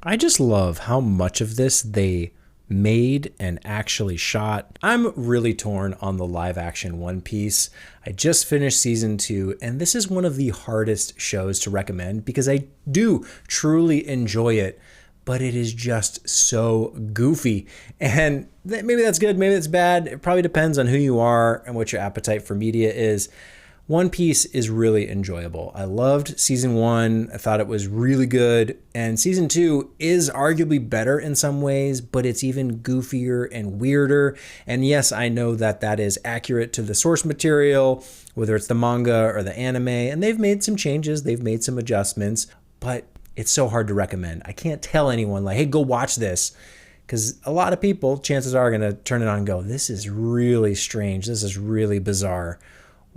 I just love how much of this they made and actually shot. I'm really torn on the live action One Piece. I just finished season 2, and this is one of the hardest shows to recommend because I do truly enjoy it, but it is just so goofy. And maybe that's good, maybe that's bad. It probably depends on who you are and what your appetite for media is. One Piece is really enjoyable. I loved season 1. I thought it was really good. And season 2 is arguably better in some ways, but it's even goofier and weirder. And yes, I know that that is accurate to the source material, whether it's the manga or the anime. And they've made some changes. They've made some adjustments, but it's so hard to recommend. I can't tell anyone like, hey, go watch this. Because a lot of people, chances are, going to turn it on and go, this is really strange. This is really bizarre.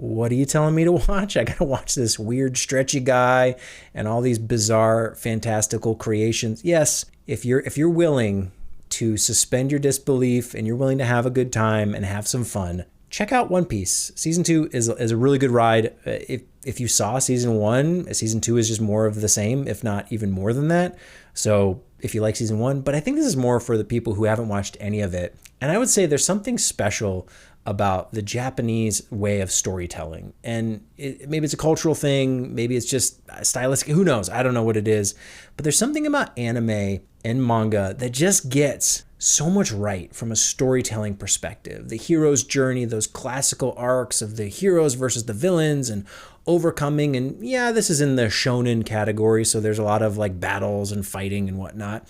What are you telling me to watch? I gotta watch this weird, stretchy guy and all these bizarre, fantastical creations. Yes, if you're willing to suspend your disbelief and you're willing to have a good time and have some fun, check out One Piece. Season 2 is a really good ride. If you saw season 1, season 2 is just more of the same, if not even more than that. So if you like season 1, but I think this is more for the people who haven't watched any of it. And I would say there's something special about the Japanese way of storytelling. And maybe it's a cultural thing, maybe it's just stylistic, who knows? I don't know what it is. But there's something about anime and manga that just gets so much right from a storytelling perspective. The hero's journey, those classical arcs of the heroes versus the villains and overcoming. And yeah, this is in the shonen category, so there's a lot of like battles and fighting and whatnot.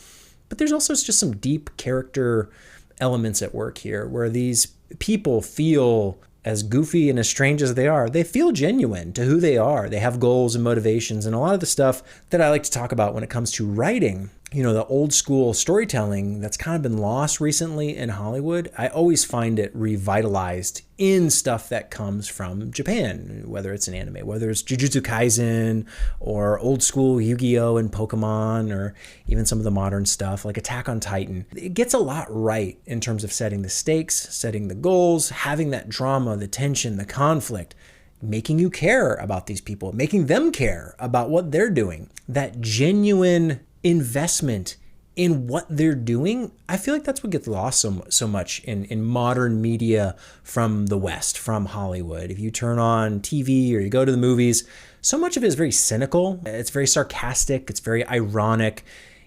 But there's also just some deep character elements at work here where these people feel, as goofy and as strange as they feel genuine to who they are. They have goals and motivations, and a lot of the stuff that I like to talk about when it comes to writing, you know, the old school storytelling that's kind of been lost recently in Hollywood, I always find it revitalized in stuff that comes from Japan, whether it's an anime, whether it's Jujutsu Kaisen or old school Yu-Gi-Oh! And Pokemon, or even some of the modern stuff like Attack on Titan. It gets a lot right in terms of setting the stakes, setting the goals, having that drama, the tension, the conflict, making you care about these people, making them care about what they're doing. That genuine investment in what they're doing, I feel like that's what gets lost so much in modern media from the West, from Hollywood. If you turn on TV or you go to the movies, so much of it is very cynical. It's very sarcastic. It's very ironic.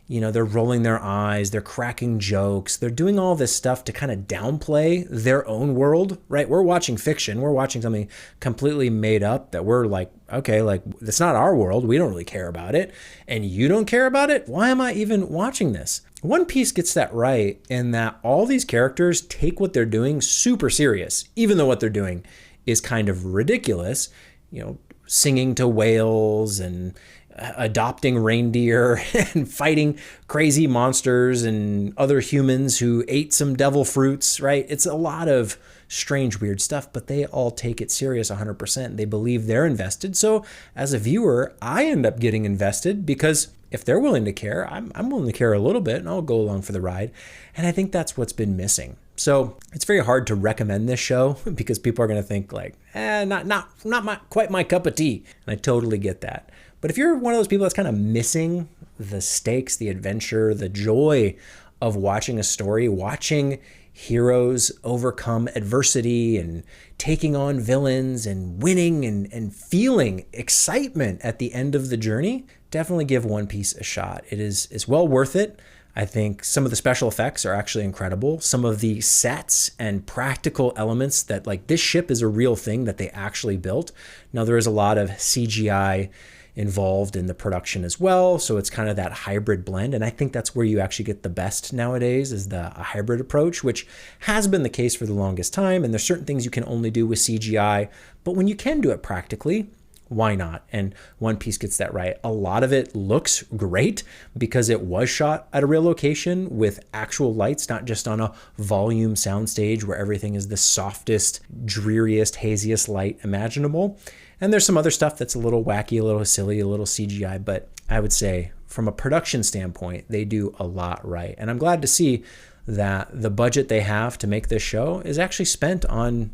You know, they're rolling their eyes, they're cracking jokes, they're doing all this stuff to kind of downplay their own world, right? We're watching fiction, we're watching something completely made up that we're like, okay, like it's not our world, we don't really care about it, and you don't care about it? Why am I even watching this? One Piece gets that right in that all these characters take what they're doing super serious, even though what they're doing is kind of ridiculous, you know, singing to whales and adopting reindeer and fighting crazy monsters and other humans who ate some devil fruits, right? It's a lot of strange, weird stuff, but they all take it serious 100%. They believe they're invested. So as a viewer, I end up getting invested because if they're willing to care, I'm willing to care a little bit and I'll go along for the ride. And I think that's what's been missing. So it's very hard to recommend this show because people are going to think like, not quite my cup of tea. And I totally get that. But if you're one of those people that's kind of missing the stakes, the adventure, the joy of watching a story, watching heroes overcome adversity and taking on villains and winning and feeling excitement at the end of the journey, definitely give One Piece a shot. It's well worth it. I think some of the special effects are actually incredible. Some of the sets and practical elements that, like, this ship is a real thing that they actually built. Now, there is a lot of CGI involved in the production as well, so it's kind of that hybrid blend, and I think that's where you actually get the best nowadays, is a hybrid approach, which has been the case for the longest time. And there's certain things you can only do with CGI, but when you can do it practically, why not? And One Piece gets that right. A lot of it looks great because it was shot at a real location with actual lights, not just on a volume soundstage where everything is the softest, dreariest, haziest light imaginable. And there's some other stuff that's a little wacky, a little silly, a little CGI, but I would say from a production standpoint, they do a lot right. And I'm glad to see that the budget they have to make this show is actually spent on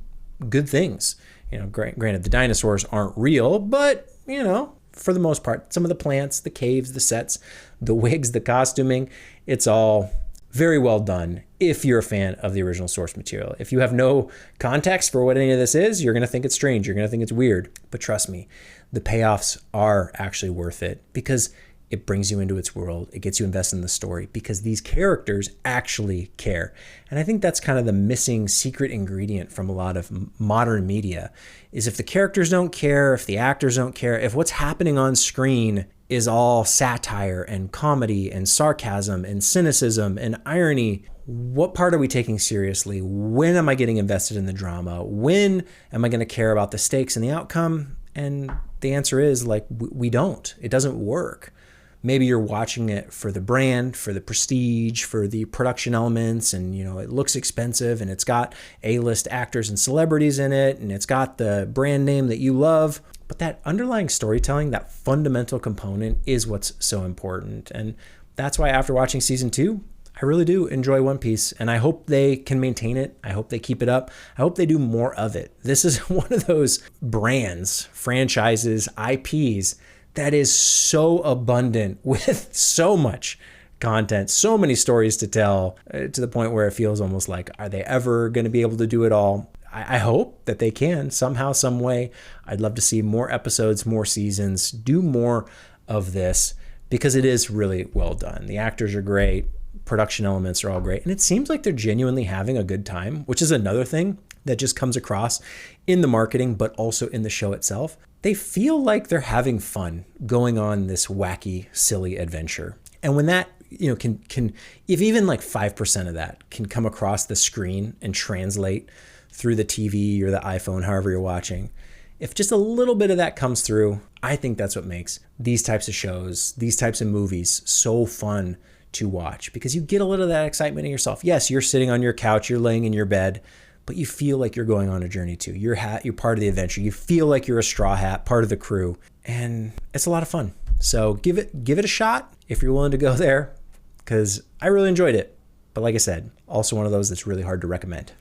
good things. You know, granted, the dinosaurs aren't real, but, you know, for the most part. Some of the plants, the caves, the sets, the wigs, the costuming, it's all very well done if you're a fan of the original source material. If you have no context for what any of this is, you're going to think it's strange. You're going to think it's weird. But trust me, the payoffs are actually worth it because it brings you into its world. It gets you invested in the story because these characters actually care. And I think that's kind of the missing secret ingredient from a lot of modern media is if the characters don't care, if the actors don't care, if what's happening on screen is all satire and comedy and sarcasm and cynicism and irony, what part are we taking seriously? When am I getting invested in the drama? When am I going to care about the stakes and the outcome? And the answer is like, we don't. It doesn't work. Maybe you're watching it for the brand, for the prestige, for the production elements, and it looks expensive and it's got A-list actors and celebrities in it, and it's got the brand name that you love. But that underlying storytelling, that fundamental component is what's so important. And that's why after watching season 2, I really do enjoy One Piece, and I hope they can maintain it. I hope they keep it up. I hope they do more of it. This is one of those brands, franchises, IPs that is so abundant with so much content, so many stories to tell, to the point where it feels almost like, are they ever going to be able to do it all? I hope that they can somehow, some way. I'd love to see more episodes, more seasons, do more of this because it is really well done. The actors are great. Production elements are all great. And it seems like they're genuinely having a good time, which is another thing that just comes across in the marketing, but also in the show itself. They feel like they're having fun going on this wacky, silly adventure. And when that, can if even like 5% of that can come across the screen and translate through the TV or the iPhone, however you're watching, if just a little bit of that comes through, I think that's what makes these types of shows, these types of movies so fun to watch because you get a little of that excitement in yourself. Yes, you're sitting on your couch, you're laying in your bed, but you feel like you're going on a journey too. You're part of the adventure. You feel like you're a Straw Hat, part of the crew, and it's a lot of fun. So give it a shot if you're willing to go there, because I really enjoyed it. But like I said, also one of those that's really hard to recommend.